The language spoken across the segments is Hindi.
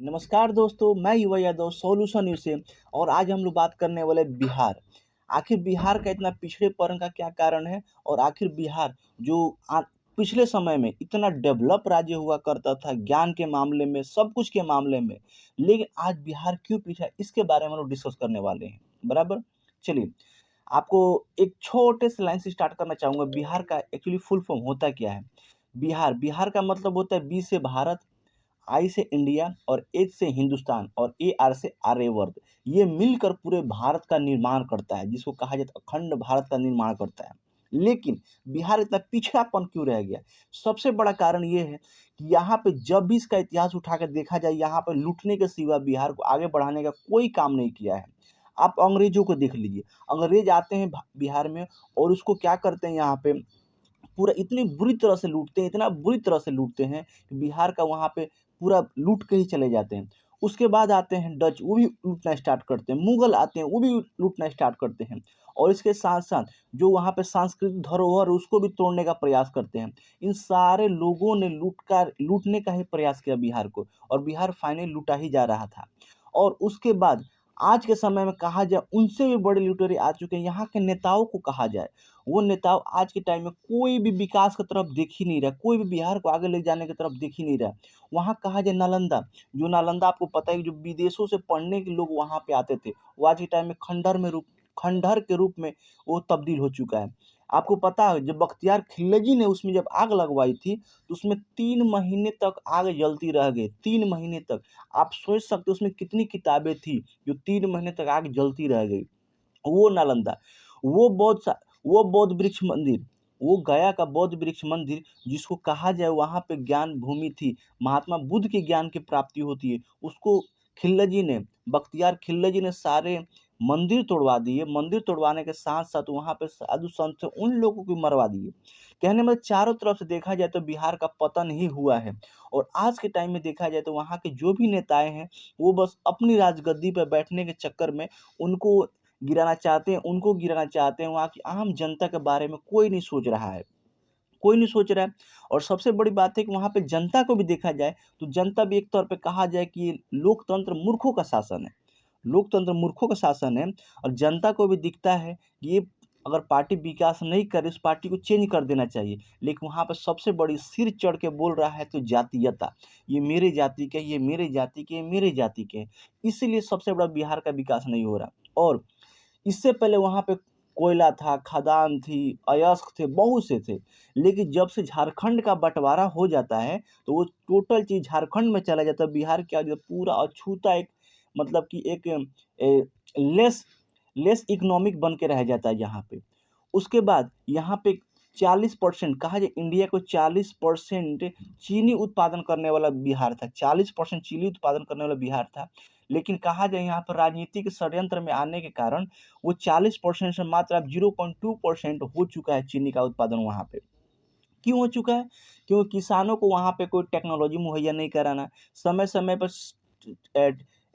नमस्कार दोस्तों, मैं युवा यादव सॉल्यूशन न्यूज़ से। और आज हम लोग बात करने वाले बिहार। आखिर बिहार का इतना पिछड़ेपन का क्या कारण है और आखिर बिहार जो पिछले समय में इतना डेवलप राज्य हुआ करता था ज्ञान के मामले में, सब कुछ के मामले में, लेकिन आज बिहार क्यों पीछा है, इसके बारे में हम लोग डिस्कस करने वाले हैं। बराबर। चलिए, आपको एक छोटे से लाइन से स्टार्ट करना चाहूँगा। बिहार का एक्चुअली फुल फॉर्म होता क्या है? बिहार बिहार का मतलब होता है बी से भारत, आई से इंडिया और एच से हिंदुस्तान और ए आर से आर्यवर्त। ये मिलकर पूरे भारत का निर्माण करता है, जिसको कहा जाता है अखंड भारत का निर्माण करता है। लेकिन बिहार इतना पिछड़ापन क्यों रह गया? सबसे बड़ा कारण ये है कि यहाँ पे जब भी इसका इतिहास उठा कर देखा जाए, यहाँ पे लूटने के सिवा बिहार को आगे बढ़ाने का कोई काम नहीं किया है। आप अंग्रेजों को देख लीजिए। अंग्रेज आते हैं बिहार में और उसको क्या करते हैं, यहाँ पे पूरा इतनी बुरी तरह से लूटते हैं, इतना बुरी तरह से लूटते हैं कि बिहार का वहाँ पे पूरा लूट के ही चले जाते हैं। उसके बाद आते हैं डच, वो भी लूटना स्टार्ट करते हैं। मुगल आते हैं, वो भी लूटना स्टार्ट करते हैं। और इसके साथ-साथ जो वहाँ पे सांस्कृतिक धरोहर उसको भी तोड़ने का प्रयास करते हैं। इन सारे लोगों ने लूटने का ही प्रयास किया बिहार को, और बिहार फाइनली लूटा ही जा रहा था। और उसके बाद आज के समय में कहा जाए, उनसे भी बड़े लुटेरे आ चुके हैं। यहाँ के नेताओं को कहा जाए, वो नेता आज के टाइम में कोई भी विकास की तरफ देख ही नहीं रहा, कोई भी बिहार को आगे ले जाने की तरफ देख ही नहीं रहा। वहाँ कहा जाए नालंदा, जो नालंदा आपको पता है कि जो विदेशों से पढ़ने के लोग वहाँ पे आते थे, वो आज के टाइम में खंडहर के रूप में वो तब्दील हो चुका है। आपको पता है जब बख्तियार खिलजी ने उसमें जब आग लगवाई थी, तो उसमें 3 महीने तक आग जलती रह गई, 3 महीने तक। आप सोच सकते हो उसमें कितनी किताबें थी, जो 3 महीने तक आग जलती रह गई। वो नालंदा, वो बौद्ध सा वो बौद्ध वृक्ष मंदिर, वो गया का बौद्ध वृक्ष मंदिर, जिसको कहा जाए वहाँ पे ज्ञान भूमि थी, महात्मा बुद्ध के ज्ञान की प्राप्ति होती है, उसको खिलजी ने बख्तियार खिलजी ने सारे मंदिर तोड़वा दिए। मंदिर तोड़वाने के साथ-साथ वहाँ पे साधु संत थे, उन लोगों को भी मरवा दिए। कहने मतलब चारों तरफ से देखा जाए तो बिहार का पतन ही हुआ है। और आज के टाइम में देखा जाए तो वहाँ के जो भी नेताएँ हैं, वो बस अपनी राजगद्दी पे बैठने के चक्कर में उनको उनको गिराना चाहते हैं, वहाँ की आम जनता के बारे में कोई नहीं सोच रहा है। कोई नहीं सोच रहा है। और सबसे बड़ी बात है कि वहाँ पे जनता को भी देखा जाए, तो जनता भी एक तौर पे कहा जाए कि ये लोकतंत्र मूर्खों का शासन है। लोकतंत्र मूर्खों का शासन है। और जनता को भी दिखता है कि ये अगर पार्टी विकास नहीं कर रही, उस पार्टी को चेंज कर देना चाहिए। लेकिन वहाँ पे सबसे बड़ी सिर चढ़ के बोल रहा है तो जातीयता। ये मेरे जाति के, ये मेरे जाति के, ये मेरे जाति के हैं। इसीलिए सबसे बड़ा बिहार का विकास नहीं हो रहा। और इससे पहले वहाँ पे कोयला था, खदान थी, अयस्क थे, बहुत से थे। लेकिन जब से झारखंड का बँटवारा हो जाता है, तो वो टोटल चीज़ झारखंड में चला जाता है। बिहार क्या जो पूरा अछूता एक, मतलब कि एक लेस लेस इकोनॉमिक बन के रह जाता है यहाँ पे। उसके बाद यहाँ पे 40% कहा जाए, इंडिया को 40% चीनी उत्पादन करने वाला बिहार था। 40% चीनी उत्पादन करने वाला बिहार था। लेकिन कहा जाए यहाँ पर राजनीतिक षड्यंत्र में आने के कारण वो 40% से मात्र अब 0.2% हो चुका है चीनी का उत्पादन वहाँ पे। क्यों हो चुका है? क्योंकि किसानों को वहाँ पे कोई टेक्नोलॉजी मुहैया नहीं कराना, समय-समय पर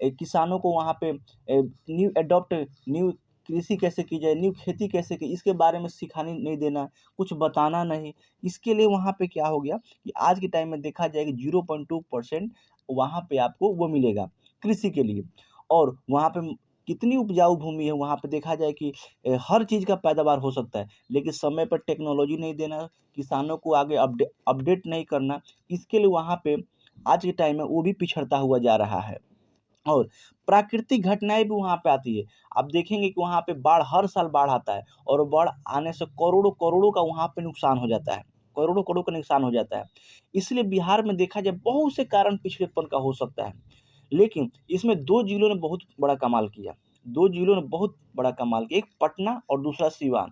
किसानों को वहाँ पे न्यू कृषि कैसे की जाए, न्यू खेती कैसे की, इसके बारे में सिखाने नहीं देना, कुछ बताना नहीं। इसके लिए वहाँ पे क्या हो गया कि आज के टाइम में देखा जाए कि 0.2% वहाँ पे आपको वो मिलेगा कृषि के लिए। और वहाँ पे कितनी उपजाऊ भूमि है, वहाँ पे देखा जाए कि हर चीज़ का पैदावार हो सकता है, लेकिन समय पर टेक्नोलॉजी नहीं देना, किसानों को आगे अपडेट नहीं करना, इसके लिए वहाँ पे आज के टाइम में वो भी पिछड़ता हुआ जा रहा है। और प्राकृतिक घटनाएँ भी वहाँ पे आती है। आप देखेंगे कि वहाँ पे बाढ़, हर साल बाढ़ आता है, और बाढ़ आने से करोड़ों-करोड़ों का वहाँ पे नुकसान हो जाता है। करोड़ों-करोड़ों का नुकसान हो जाता है। इसलिए बिहार में देखा जाए बहुत से कारण पिछड़ेपन का हो सकता है। लेकिन इसमें 2 जिलों ने बहुत बड़ा कमाल किया। 2 जिलों ने बहुत बड़ा कमाल किया, एक पटना और दूसरा सिवान।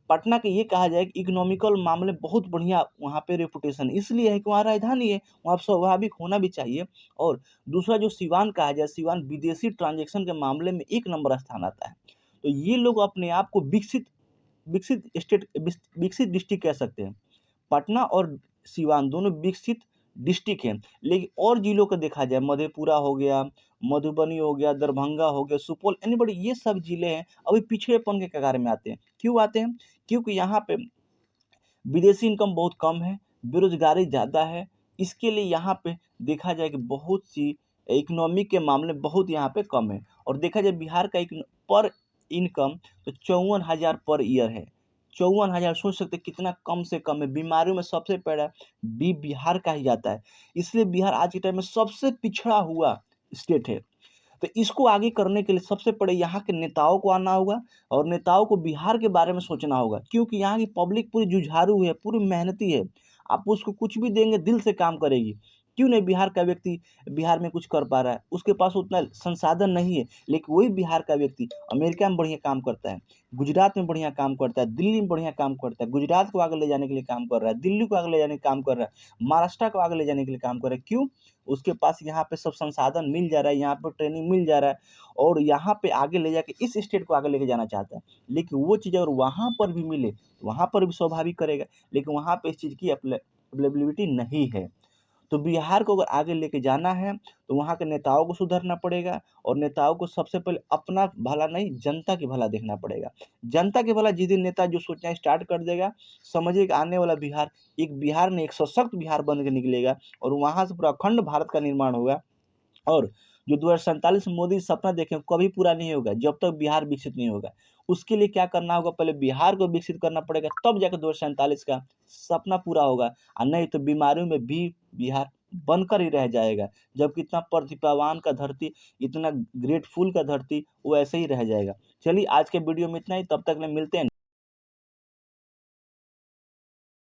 पटना के ये कहा जाए कि इकोनॉमिकल मामले बहुत बढ़िया वहाँ पे रेपुटेशन इसलिए है कि वहाँ राजधानी है, वहाँ स्वाभाविक होना भी चाहिए। और दूसरा जो सिवान कहा जाए, सिवान विदेशी ट्रांज़ैक्शन के मामले में 1 नंबर स्थान आता है। तो ये लोग अपने आप को विकसित डिस्ट्रिक्ट कह सकते हैं। पटना और सिवान दोनों विकसित डिस्ट्रिक्ट हैं। लेकिन और जिलों को देखा जाए, मधेपुरा हो गया, मधुबनी हो गया, दरभंगा हो गया, सुपौल, यानी बड़े ये सब जिले हैं, अभी पिछड़ेपन के कगार में आते हैं। क्यों आते हैं? क्योंकि यहाँ पे विदेशी इनकम बहुत कम है, बेरोज़गारी ज़्यादा है। इसके लिए यहाँ पे देखा जाए कि बहुत सी इकोनॉमी के मामले में बहुत यहाँ पे कम है। और देखा जाए बिहार का पर इनकम तो 54,000 पर ईयर है। 54,000 सोच सकते कितना कम से कम है। बीमारियों में सबसे पहला बिहार का ही जाता है। इसलिए बिहार आज के टाइम में सबसे पिछड़ा हुआ स्टेट है। तो इसको आगे करने के लिए सबसे पहले यहाँ के नेताओं को आना होगा और नेताओं को बिहार के बारे में सोचना होगा, क्योंकि यहाँ की पब्लिक पूरी जुझारू है, पूरी मेहनती है। आप उसको कुछ भी देंगे दिल से काम करेगी। क्यों नहीं बिहार का व्यक्ति बिहार में कुछ कर पा रहा है? उसके पास उतना संसाधन नहीं है, लेकिन वही बिहार का व्यक्ति अमेरिका में बढ़िया काम करता है, गुजरात में बढ़िया काम करता है, दिल्ली में बढ़िया काम करता है, गुजरात को आगे ले जाने के लिए काम कर रहा है, दिल्ली को आगे ले जाने का काम कर रहा है, महाराष्ट्र को आगे ले जाने के लिए काम कर रहा है। क्यों? उसके पास यहाँ पे सब संसाधन मिल जा रहा है, यहाँ पे ट्रेनिंग मिल जा रहा है और यहाँ पे आगे ले जाके इस स्टेट को आगे लेके जाना चाहता है। लेकिन वो चीज़ अगर वहाँ पर भी मिले तो वहाँ पर भी स्वाभाविक करेगा, लेकिन वहाँ पे इस चीज़ की अवेलेबिलिटी नहीं है। तो बिहार को अगर आगे लेके जाना है तो वहाँ के नेताओं को सुधरना पड़ेगा और नेताओं को सबसे पहले अपना भला नहीं जनता की भला देखना पड़ेगा। जनता के भला जिस दिन नेता जो सोचना स्टार्ट कर देगा, समझिए कि आने वाला बिहार एक बिहार नहीं, एक सशक्त बिहार बन के निकलेगा और वहाँ से पूरा अखंड भारत का निर्माण होगा। और जो 2047 में मोदी सपना देखे कभी पूरा नहीं होगा जब तक बिहार विकसित नहीं होगा। उसके लिए क्या करना होगा? पहले बिहार को विकसित करना पड़ेगा, तब जाकर 2047 का सपना पूरा होगा। और नहीं तो बीमारियों में भी बिहार बनकर ही रह जाएगा। जबकि इतना प्रतिभावान का धरती, इतना ग्रेटफुल का धरती, वो ऐसे ही रह जाएगा। चलिए आज के वीडियो में इतना ही, तब तक के लिए मिलते हैं।